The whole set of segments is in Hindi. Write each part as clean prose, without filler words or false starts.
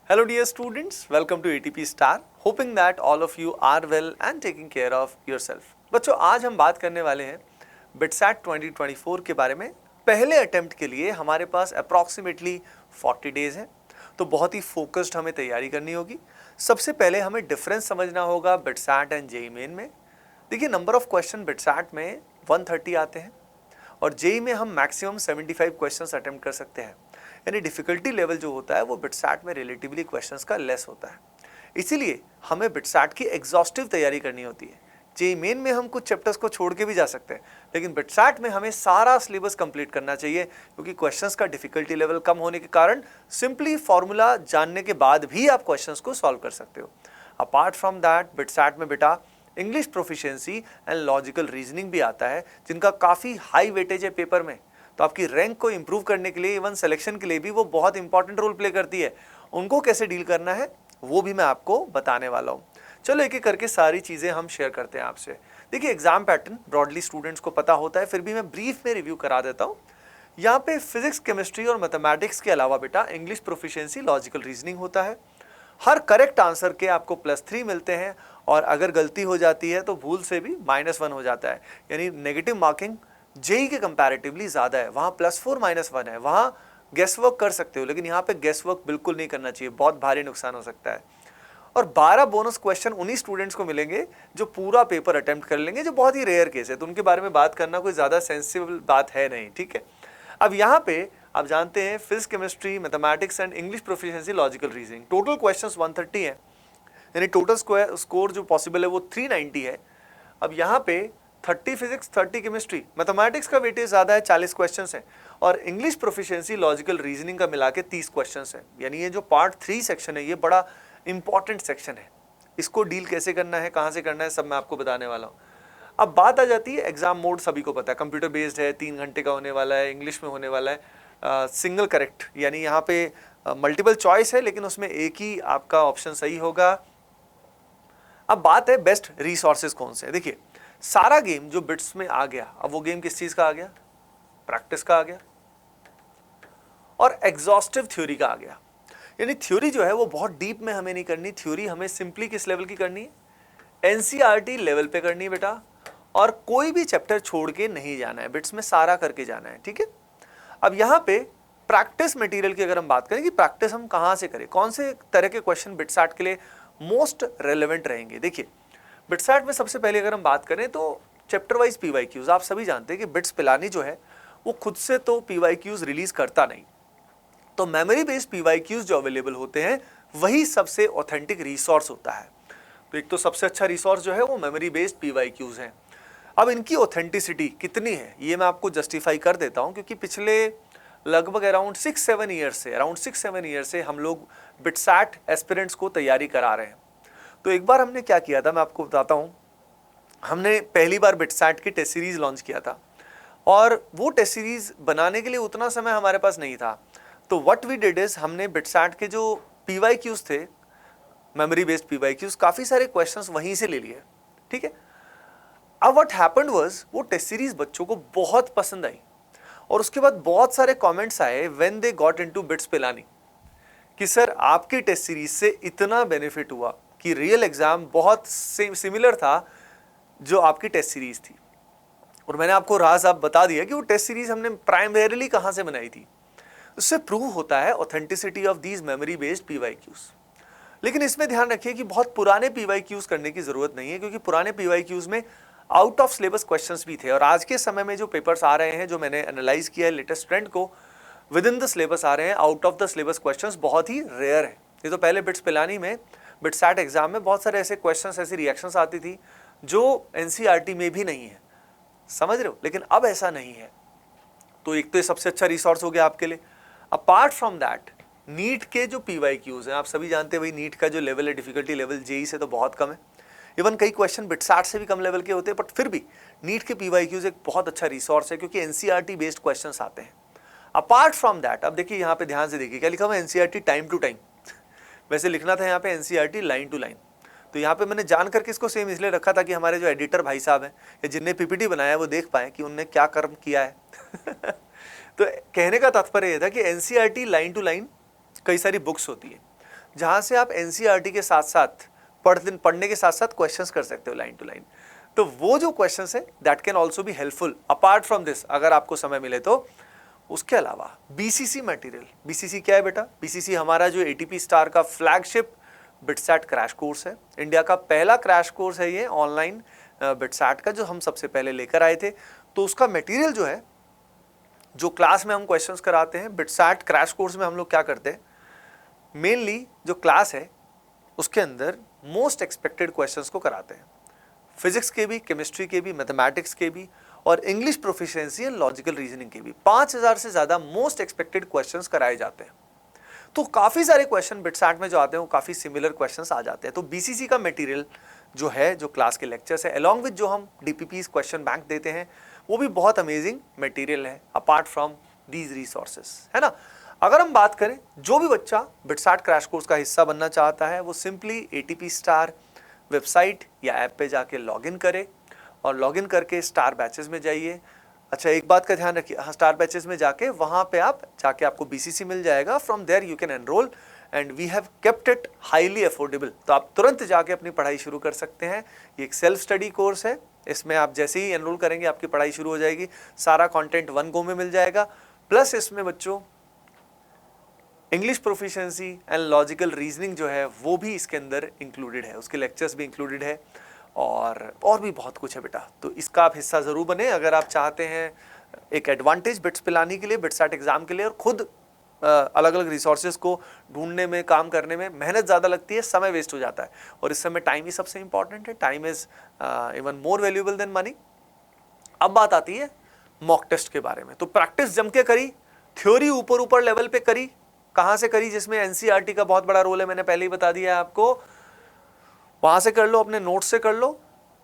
Hello dear students, welcome to ATP Star. Hoping that all of you are well and taking care of yourself. बच्चों आज हम बात करने वाले हैं बिटसैट 2024 के बारे में। पहले अटेम्प्ट के लिए हमारे पास अप्रॉक्सीमेटली 40 डेज हैं, तो बहुत ही फोकस्ड हमें तैयारी करनी होगी। सबसे पहले हमें डिफरेंस समझना होगा बिटसैट एंड जेईई मेन में। देखिए नंबर ऑफ क्वेश्चन बिटसैट में 130 आते हैं और जेईई में हम मैक्सिमम 75 क्वेश्चंस अटेम्प्ट कर सकते हैं, यानी डिफिकल्टी लेवल जो होता है वो बिटसैट में रिलेटिवली क्वेश्चंस का लेस होता है। इसीलिए हमें बिटसैट की एग्जॉस्टिव तैयारी करनी होती है। जेईई मेन में हम कुछ चैप्टर्स को छोड़ के भी जा सकते हैं, लेकिन बिटसैट में हमें सारा सिलेबस कंप्लीट करना चाहिए, क्योंकि क्वेश्चंस का डिफिकल्टी लेवल कम होने के कारण सिंपली फॉर्मूला जानने के बाद भी आप क्वेश्चंस को सॉल्व कर सकते हो। अपार्ट फ्रॉम दैट बिटसैट में बेटा English proficiency and logical reasoning भी आता है, जिनका काफ़ी हाई वेटेज है पेपर में। तो आपकी रैंक को इंप्रूव करने के लिए, इवन सिलेक्शन के लिए भी वो बहुत इंपॉर्टेंट रोल प्ले करती है। उनको कैसे डील करना है वो भी मैं आपको बताने वाला हूँ। चलो एक एक करके सारी चीज़ें हम शेयर करते हैं आपसे। देखिए एग्जाम पैटर्न ब्रॉडली स्टूडेंट्स को पता होता है, फिर भी मैं ब्रीफ में रिव्यू करा देता हूँ। यहाँ पे फिजिक्स, केमिस्ट्री और मैथमेटिक्स के अलावा बेटा इंग्लिश प्रोफिशिएंसी, लॉजिकल रीजनिंग होता है। हर करेक्ट आंसर के आपको +3 मिलते हैं, और अगर गलती हो जाती है तो भूल से भी -1 हो जाता है, यानी नेगेटिव मार्किंग जेईई के कंपैरेटिवली ज़्यादा है। वहाँ +4 -1 है, वहाँ गेस वर्क कर सकते हो, लेकिन यहाँ पे गेस वर्क बिल्कुल नहीं करना चाहिए, बहुत भारी नुकसान हो सकता है। और 12 बोनस क्वेश्चन उन्हीं स्टूडेंट्स को मिलेंगे जो पूरा पेपर अटेम्प्ट कर लेंगे, जो बहुत ही रेयर केस है, तो उनके बारे में बात करना कोई ज़्यादा सेंसिबल बात है नहीं, ठीक है। अब यहाँ पे आप जानते हैं physics, chemistry, mathematics and English proficiency, logical reasoning, total questions 130 है, यानी टोटल स्कोर जो पॉसिबल है वो 390 है। अब यहाँ पे 30 फिजिक्स, 30 केमिस्ट्री, मैथमेटिक्स का वेटेज ज़्यादा है, 40 क्वेश्चंस हैं, और इंग्लिश प्रोफिशिएंसी, लॉजिकल रीजनिंग का मिला के 30 क्वेश्चंस हैं। यानी ये जो पार्ट 3 सेक्शन है ये बड़ा इंपॉर्टेंट सेक्शन है। इसको डील कैसे करना है, कहाँ से करना है, सब मैं आपको बताने वाला हूँ। अब बात आ जाती है एग्जाम मोड, सभी को पता है कंप्यूटर बेस्ड है, 3 घंटे का होने वाला है, इंग्लिश में होने वाला है, सिंगल करेक्ट, यानी यहाँ पे मल्टीपल चॉइस है, लेकिन उसमें एक ही आपका ऑप्शन सही होगा। अब बात है बेस्ट रिसोर्सेज कौन से हैं। देखिए सारा गेम जो बिट्स में आ गया, अब वो गेम किस चीज का आ गया, प्रैक्टिस का आ गया और एग्जॉस्टिव थ्योरी का आ गया। यानी थ्योरी जो है वो बहुत डीप में हमें नहीं करनी, थ्योरी हमें सिंपली किस लेवल की करनी है, एनसीईआरटी लेवल पे करनी है बेटा, और कोई भी चैप्टर छोड़ के नहीं जाना है, बिट्स में सारा करके जाना है, ठीक है। अब यहाँ पे प्रैक्टिस मटेरियल की अगर हम बात करें कि प्रैक्टिस हम कहाँ से करें, कौन से तरह के क्वेश्चन बिटसैट के लिए मोस्ट रेलेवेंट रहेंगे। देखिए बिटसैट में सबसे पहले अगर हम बात करें तो चैप्टर वाइज पीवाईक्यूज, आप सभी जानते हैं कि बिट्स पिलानी जो है वो खुद से तो पीवाईक्यूज रिलीज करता नहीं, तो मेमोरी बेस्ड पीवाईक्यूज जो अवेलेबल होते हैं वही सबसे ऑथेंटिक रिसोर्स होता है। तो एक तो सबसे अच्छा रिसोर्स जो है वो मेमोरी बेस्ड पीवाईक्यूज हैं। अब इनकी ऑथेंटिसिटी कितनी है ये मैं आपको जस्टिफाई कर देता हूँ, क्योंकि पिछले लगभग अराउंड 6-7 ईयर से हम लोग बिटसैट एस्पिरेंट्स को तैयारी करा रहे हैं। तो एक बार हमने क्या किया था मैं आपको बताता हूँ। हमने पहली बार बिटसैट की टेस्ट सीरीज लॉन्च किया था, और वो टेस्ट सीरीज बनाने के लिए उतना समय हमारे पास नहीं था। तो व्हाट वी डिड इज, हमने बिटसैट के जो पीवाईक्यूज थे, मेमोरी बेस्ड पीवाईक्यूज, काफ़ी सारे क्वेश्चंस वहीं से ले लिए, ठीक है। अब व्हाट हैपेंड वाज, वो टेस्ट सीरीज बच्चों को बहुत पसंद आई, और उसके बाद बहुत सारे कमेंट्स आए when they got into bits Pilani कि सर आपकी टेस्ट सीरीज से इतना बेनिफिट हुआ कि रियल एग्जाम बहुत सिमिलर था जो आपकी टेस्ट सीरीज थी। और मैंने आपको राज आप बता दिया कि वो टेस्ट सीरीज हमने प्राइमरीली कहाँ से बनाई थी। उससे प्रूव होता है authenticity of these memory based PYQs. लेकिन इसमें ध्यान रखिए कि बहुत पुराने पीवाईक्यूज करने की जरूरत नहीं है, क्योंकि पुराने पीवाईक्यूज में आउट ऑफ सिलेबस क्वेश्चंस भी थे, और आज के समय में जो पेपर्स आ रहे हैं, जो मैंने एनालाइज किया है लेटेस्ट ट्रेंड को, विद इन द सिलेबस आ रहे हैं, out of the syllabus questions बहुत ही रेयर है। ये तो पहले बिट्स पिलानी में, बिटसैट एग्जाम में बहुत सारे ऐसे क्वेश्चंस, ऐसी रिएक्शंस आती थी जो एनसीईआरटी में भी नहीं है, समझ रहे हो, लेकिन अब ऐसा नहीं है। तो एक तो ये सबसे अच्छा रिसोर्स हो गया आपके लिए। अपार्ट फ्रॉम दैट नीट के जो पीवाईक्यूज हैं, आप सभी जानते हैं भाई नीट का जो लेवल है, डिफिकल्टी लेवल जेईई से तो बहुत कम है, इवन कई क्वेश्चन बिटसैट से भी कम लेवल के होते हैं, बट फिर भी नीट के पीवाईक्यूज एक बहुत अच्छा रिसोर्स है, क्योंकि एनसीईआरटी बेस्ड क्वेश्चंस आते हैं। अपार्ट फ्रॉम दैट, अब देखिए यहाँ पे ध्यान से देखिए क्या लिखा हुआ है, एनसीईआरटी टाइम टू टाइम। वैसे लिखना था यहाँ पे एनसीईआरटी लाइन टू लाइन, तो यहाँ पे मैंने जानकर के इसको सेम इसलिए रखा था कि हमारे जो एडिटर भाई साहब हैं या जिनने पीपीटी बनाया है वो देख पाए कि उनने क्या कर्म किया है। तो कहने का तात्पर्य यह था कि एनसीईआरटी लाइन टू लाइन कई सारी बुक्स होती है, जहां से आप एनसीईआरटी के साथ साथ पढ़ने के साथ साथ क्वेश्चंस कर सकते हो लाइन टू लाइन। तो वो जो क्वेश्चंस है that can also be helpful apart from this, अगर आपको समय मिले तो। उसके अलावा बीसीसी मटेरियल, बीसीसी क्या है बेटा? बीसीसी हमारा जो एटीपी स्टार का फ्लैगशिप बिटसैट क्रैश कोर्स है, इंडिया का पहला क्रैश कोर्स है ये ऑनलाइन बिटसैट का, जो हम सबसे पहले लेकर आए थे। तो उसका मटेरियल जो है, जो क्लास में हम क्वेश्चंस कराते हैं बिटसैट क्रैश कोर्स में, हम लोग क्या करते हैं, मेनली जो क्लास है उसके अंदर मोस्ट एक्सपेक्टेड क्वेश्चंस को कराते हैं, फिजिक्स के भी, केमिस्ट्री के भी, मैथमेटिक्स के भी, और English proficiency and logical reasoning के भी 5000 से ज़्यादा मोस्ट एक्सपेक्टेड क्वेश्चंस कराए जाते हैं। तो काफ़ी सारे क्वेश्चन बिटसैट में जो आते हैं वो काफ़ी सिमिलर क्वेश्चंस आ जाते हैं। तो बीसीसी का मटेरियल जो है, जो क्लास के लेक्चर्स है, अलॉन्ग विद जो हम डीपीपीज क्वेश्चन बैंक देते हैं, वो भी बहुत अमेजिंग मटेरियल है अपार्ट फ्रॉम दीज रिसोर्सेस, है ना। अगर हम बात करें, जो भी बच्चा बिटसैट क्रैश कोर्स का हिस्सा बनना चाहता है वो सिंपली एटीपी स्टार वेबसाइट या ऐप पे जाके लॉगिन करे, और लॉगिन करके स्टार बैचेस में जाइए। अच्छा, एक बात का ध्यान रखिए, स्टार बैचेस में जाके वहाँ पे आप जाके आपको बीसीसी मिल जाएगा, from there you can enrol and we have kept it highly affordable. तो आप तुरंत जाके अपनी पढ़ाई शुरू कर सकते हैं। ये एक सेल्फ स्टडी कोर्स है, इसमें आप जैसे ही एनरोल करेंगे आपकी पढ़ाई शुरू हो जाएगी, सारा कंटेंट वन गो में मिल जाएगा। प्लस इसमें बच्चों English proficiency and logical reasoning जो है वो भी इसके अंदर इंक्लूडेड है, उसके लेक्चर्स भी इंक्लूडेड है, और भी बहुत कुछ है बेटा। तो इसका आप हिस्सा ज़रूर बने अगर आप चाहते हैं एक एडवांटेज बिट्स पिलाने के लिए, बिटसैट एग्जाम के लिए। और खुद अलग अलग रिसोर्सेज को ढूंढने में, काम करने में मेहनत ज़्यादा लगती है, समय वेस्ट हो जाता है, और इस समय टाइम ही सबसे इंपॉर्टेंट है। Time is even more valuable then money. अब बात आती है मॉक टेस्ट के बारे में। तो प्रैक्टिस जम के करी, थ्योरी ऊपर ऊपर लेवल पे करी। कहाँ से करी? जिसमें एनसीईआरटी का बहुत बड़ा रोल है, मैंने पहले ही बता दिया है आपको। वहां से कर लो, अपने नोट्स से कर लो,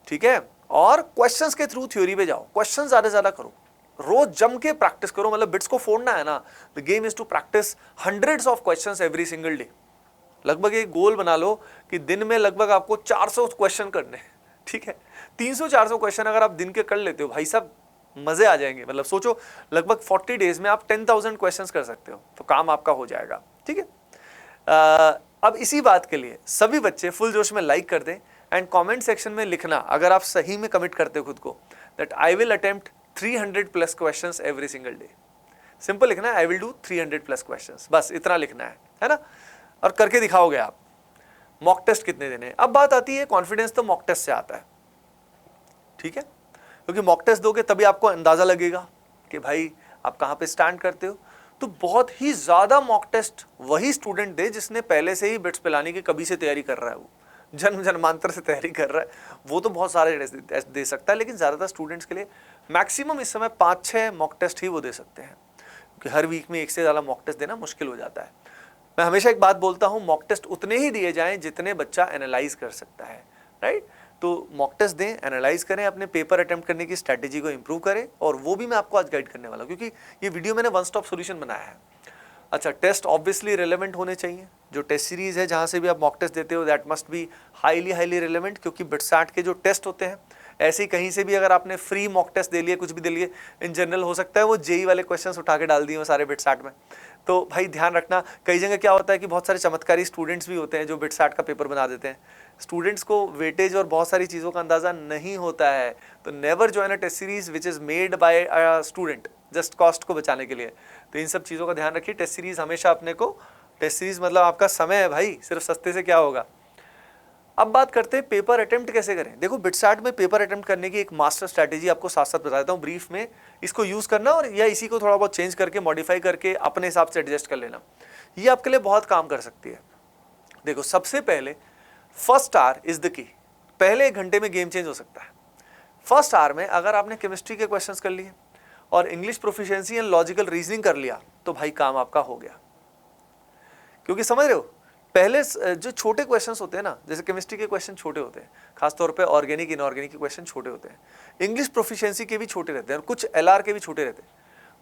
ठीक है। और क्वेश्चंस के थ्रू थ्योरी पे जाओ, क्वेश्चन ज्यादा से ज्यादा करो, रोज जम के प्रैक्टिस करो। मतलब बिट्स को फोड़ना है ना, the game is to practise hundreds of questions every single day. लगभग एक गोल बना लो कि दिन में लगभग आपको 400 क्वेश्चन करने हैं, ठीक है। 300-400 क्वेश्चन अगर आप दिन के कर लेते हो भाई साहब, मजे आ जाएंगे। मतलब सोचो, लगभग 40 डेज में आप 10,000 क्वेश्चंस कर सकते हो, तो काम आपका हो जाएगा, ठीक है। अब इसी बात के लिए सभी बच्चे फुल जोश में लाइक कर दें एंड कमेंट सेक्शन में लिखना, अगर आप सही में कमिट करते हो खुद को, that I will attempt 300+ questions every single day. Simple लिखना है, आई विल डू 300+ क्वेश्चंस, बस इतना लिखना है ना, और करके दिखाओगे आप। मॉक टेस्ट कितने देने? अब बात आती है कॉन्फिडेंस, तो मॉक टेस्ट से आता है, ठीक है, क्योंकि मॉक टेस्ट दोगे तभी आपको अंदाजा लगेगा कि भाई आप कहाँ पे स्टैंड करते हो। तो बहुत ही ज्यादा मॉक टेस्ट वही स्टूडेंट दे जिसने पहले से ही बिट्स पिलाने की कभी से तैयारी कर रहा है, वो जन्मांतर से तैयारी कर रहा है, वो तो बहुत सारे दे सकता है। लेकिन ज्यादातर स्टूडेंट्स के लिए मैक्सिमम इस समय 5-6 मॉक टेस्ट ही वो दे सकते हैं, क्योंकि हर वीक में एक से ज्यादा मॉक टेस्ट देना मुश्किल हो जाता है। मैं हमेशा एक बात बोलता हूँ, मॉक टेस्ट उतने ही दिए जाएं जितने बच्चा एनालाइज कर सकता है, राइट। तो मॉक टेस्ट दें, एनालाइज करें, अपने पेपर अटेम्प्ट करने की स्ट्रैटेजी को इंप्रूव करें, और वो भी मैं आपको आज गाइड करने वाला हूँ, क्योंकि ये वीडियो मैंने वन स्टॉप सॉल्यूशन बनाया है। अच्छा, टेस्ट ऑब्वियसली रिलेवेंट होने चाहिए। जो टेस्ट सीरीज है जहाँ से भी आप मॉक टेस्ट देते हो, that must be highly relevant, क्योंकि बिटसैट के जो टेस्ट होते हैं, ऐसे ही कहीं से भी अगर आपने फ्री मॉक टेस्ट दे लिए, कुछ भी दे लिए, इन जनरल हो सकता है वो जेई वाले क्वेश्चंस उठा के डाल दिए हो सारे बिटसैट में। तो भाई ध्यान रखना, कई जगह क्या होता है कि बहुत सारे चमत्कारी स्टूडेंट्स भी होते हैं जो बिटसैट का पेपर बना देते हैं। स्टूडेंट्स को वेटेज और बहुत सारी चीज़ों का अंदाज़ा नहीं होता है, तो never join a test series which is made by a student just cost को बचाने के लिए। तो इन सब चीज़ों का ध्यान रखिए। टेस्ट सीरीज हमेशा अपने को, टेस्ट सीरीज मतलब आपका समय है भाई, सिर्फ सस्ते से क्या होगा। अब बात करते हैं पेपर अटेम्प्ट कैसे करें। देखो, बिटसैट में पेपर अटेम्प्ट करने की एक मास्टर स्ट्रैटेजी आपको साथ साथ बता देता हूँ ब्रीफ में, इसको यूज़ करना, और या इसी को थोड़ा बहुत चेंज करके मॉडिफाई करके अपने हिसाब से एडजस्ट कर लेना, ये आपके लिए बहुत काम कर सकती है। देखो, सबसे पहले first hour is the key. पहले 1 घंटे में गेम चेंज हो सकता है। फर्स्ट आवर में अगर आपने केमिस्ट्री के क्वेश्चंस कर लिए और English proficiency and logical reasoning कर लिया, तो भाई काम आपका हो गया। क्योंकि समझ रहे हो, पहले जो छोटे क्वेश्चंस होते हैं ना, जैसे केमिस्ट्री के क्वेश्चन छोटे होते हैं, खासतौर पे ऑर्गेनिक इनऑर्गेनिक के क्वेश्चन छोटे होते हैं, इंग्लिश प्रोफिशिएंसी के भी छोटे रहते हैं, और कुछ एलआर के भी छोटे रहते हैं।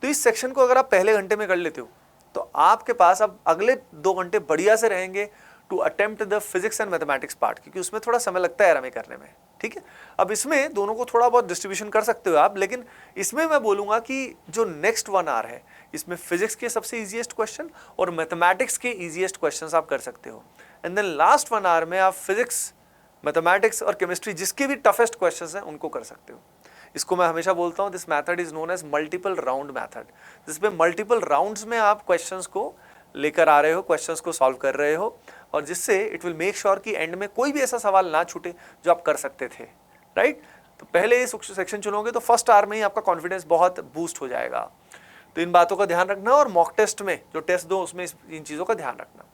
तो इस सेक्शन को अगर आप पहले घंटे में कर लेते हो, तो आपके पास अब अगले 2 घंटे बढ़िया से रहेंगे to attempt the physics and mathematics part, क्योंकि उसमें थोड़ा समय लगता है हमें करने में, ठीक है। अब इसमें दोनों को थोड़ा बहुत डिस्ट्रीब्यूशन कर सकते हो आप, लेकिन इसमें मैं बोलूंगा कि जो नेक्स्ट 1 आवर है इसमें फिजिक्स के सबसे इजीएस्ट क्वेश्चन और मैथमेटिक्स के इजीएस्ट क्वेश्चंस आप कर सकते हो, एंड देन लास्ट 1 आवर में आप फिजिक्स, मैथमेटिक्स और केमिस्ट्री जिसके भी टफेस्ट क्वेश्चंस हैं उनको कर सकते हो। इसको मैं हमेशा बोलता हूँ, this method is known as multiple round method, जिसमें मल्टीपल राउंड्स में आप क्वेश्चंस को लेकर आ रहे हो, क्वेश्चंस को सॉल्व कर रहे हो, और जिससे इट विल मेक श्योर कि एंड में कोई भी ऐसा सवाल ना छूटे जो आप कर सकते थे, राइट। तो पहले ये सेक्शन चुनोगे तो फर्स्ट आवर में ही आपका कॉन्फिडेंस बहुत बूस्ट हो जाएगा। तो इन बातों का ध्यान रखना, और मॉक टेस्ट में जो टेस्ट दो उसमें इन चीज़ों का ध्यान रखना।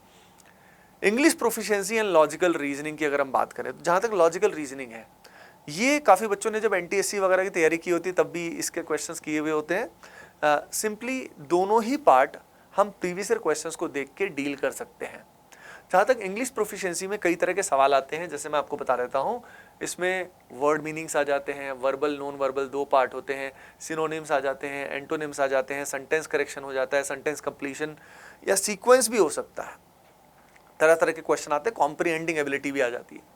English proficiency and logical reasoning की अगर हम बात करें तो जहाँ तक लॉजिकल रीजनिंग है, ये काफ़ी बच्चों ने जब NTSC वगैरह की तैयारी की होती है तब भी इसके क्वेश्चंस किए हुए होते हैं। सिंपली दोनों ही पार्ट हम प्रीवियस ईयर क्वेश्चंस को देख के डील कर सकते हैं। जहाँ तक इंग्लिश प्रोफिशिएंसी में कई तरह के सवाल आते हैं, जैसे मैं आपको बता देता हूँ, इसमें वर्ड मीनिंग्स आ जाते हैं, वर्बल नॉन वर्बल 2 पार्ट होते हैं, सिनोनिम्स आ जाते हैं, एंटोनिम्स आ जाते हैं, सेंटेंस करेक्शन हो जाता है, सेंटेंस कंप्लीशन या सीक्वेंस भी हो सकता है, तरह तरह के क्वेश्चन आते हैं, कॉम्प्रिहेंडिंग एबिलिटी भी आ जाती है।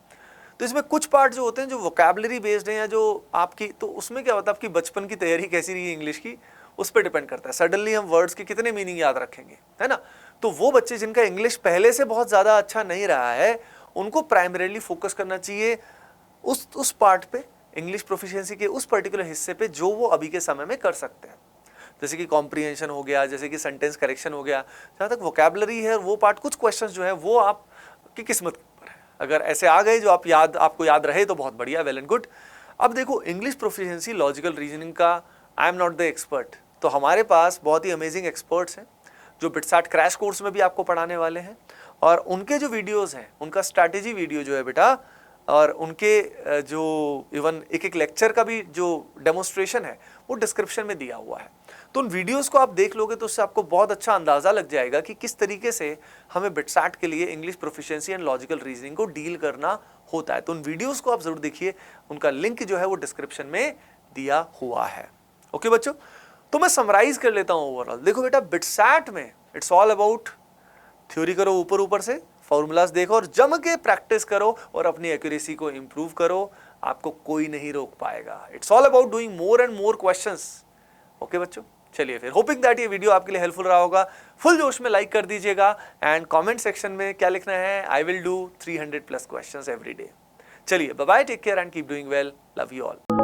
तो इसमें कुछ पार्ट जो होते हैं जो वोकैबुलरी बेस्ड हैं या जो आपकी, तो उसमें क्या होता है आपकी बचपन की तैयारी कैसी रही है इंग्लिश की, उस पर डिपेंड करता है। सडनली हम वर्ड्स के कितने मीनिंग याद रखेंगे, है ना। तो वो बच्चे जिनका इंग्लिश पहले से बहुत ज़्यादा अच्छा नहीं रहा है, उनको प्राइमरीली फोकस करना चाहिए उस पार्ट पे, इंग्लिश प्रोफिशिएंसी के उस पर्टिकुलर हिस्से पे जो वो अभी के समय में कर सकते हैं, जैसे कि कॉम्प्रिहेंशन हो गया, जैसे कि सेंटेंस करेक्शन हो गया। जहाँ तक वोकैबुलरी है वो पार्ट, कुछ क्वेश्चंस जो है वो आपकी किस्मत के ऊपर है। अगर ऐसे आ गए जो आपको याद रहे तो बहुत बढ़िया, वेल एंड गुड। अब देखो इंग्लिश प्रोफिशिएंसी लॉजिकल रीजनिंग का I am not the expert, तो हमारे पास बहुत ही अमेजिंग एक्सपर्ट्स हैं जो बिटसैट क्रैश कोर्स में भी आपको पढ़ाने वाले हैं, और उनके जो वीडियोस हैं, उनका स्ट्रैटेजी वीडियो जो है बेटा, और उनके जो इवन एक लेक्चर का भी जो डेमोन्स्ट्रेशन है वो डिस्क्रिप्शन में दिया हुआ है। तो उन वीडियोस को आप देख लोगे तो उससे आपको बहुत अच्छा अंदाज़ा लग जाएगा कि किस तरीके से हमें बिटसैट के लिए English proficiency and logical reasoning को डील करना होता है। तो उन वीडियोस को आप जरूर देखिए, उनका लिंक जो है वो डिस्क्रिप्शन में दिया हुआ है। ओके बच्चों, तो मैं समराइज कर लेता हूँ ओवरऑल। देखो बेटा, बिटसैट में इट्स ऑल अबाउट थ्योरी करो ऊपर ऊपर से, फॉर्मूलाज देखो और जम के प्रैक्टिस करो और अपनी एक्यूरेसी को इंप्रूव करो, आपको कोई नहीं रोक पाएगा। It's all about doing more and more questions. Okay बच्चों, चलिए फिर, होपिंग दैट ये वीडियो आपके लिए हेल्पफुल रहा होगा। फुल जोश में लाइक कर दीजिएगा, एंड कमेंट सेक्शन में क्या लिखना है, I will do 300+ questions every day. चलिए bye bye, take care and keep doing well, love you all.